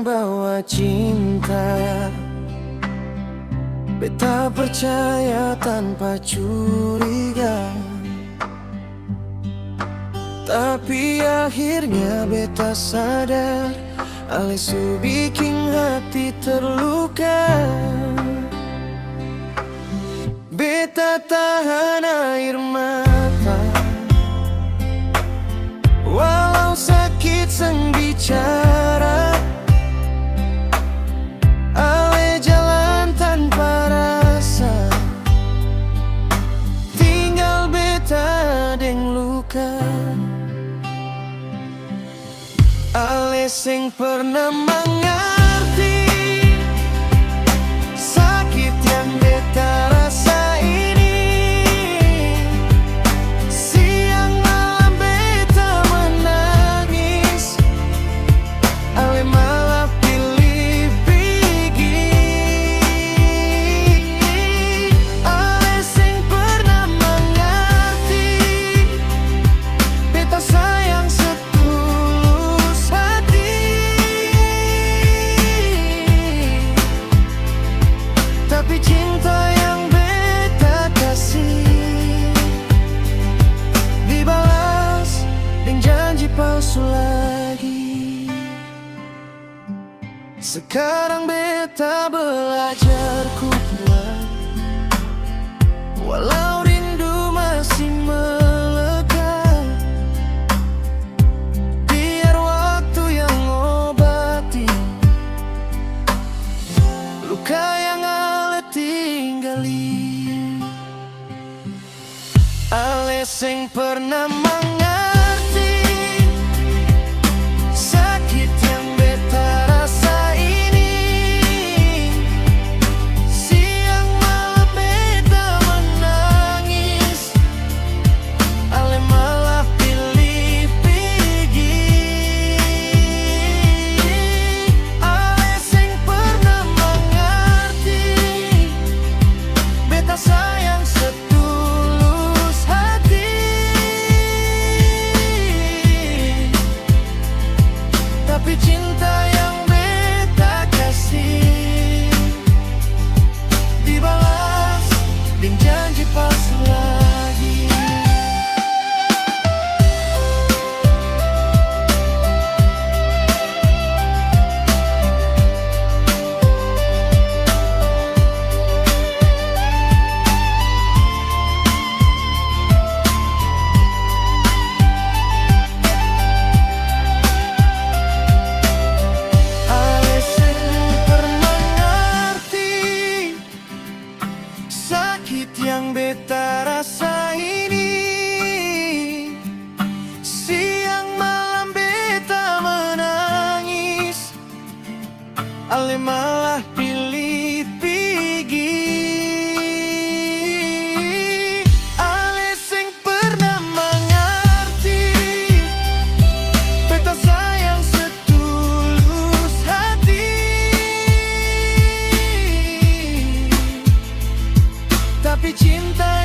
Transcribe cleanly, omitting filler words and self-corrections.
yang bawa cinta. Beta percaya tanpa curiga, tapi akhirnya beta sadar Alesu bikin hati terluka. Beta tahan air mata, walau sakit sang bicara. Ale jalan tanpa rasa, tinggal beta deng luka. Ale sing pernah mengerti sakit yang beta rasa ini. Siang malam beta menangis, ale malah pilih pergi. Ale sing pernah mengerti beta sayang setulus hati, tapi cinta yang beta kasih dibalas dengan janji palsu lagi. Sekarang beta belajar kuat, walau rindu masih melekat. Biar waktu yang obati luka yang ale tinggali. Ale sing pernah mengerti sakit yang beta rasa ini. Siang malam beta menangis, ale malah pilih pergi. Ale sing pernah mengerti beta sayang setulus hati, tapi cinta yang beta kasih dibalas dengan janji palsu lagi. Ale sing pernah ngerti sakit yang beta rasa ini. Siang malam beta menangis, ale malah pilih pergi. Ale sing pernah mengerti beta sayang setulus hati, tapi cinta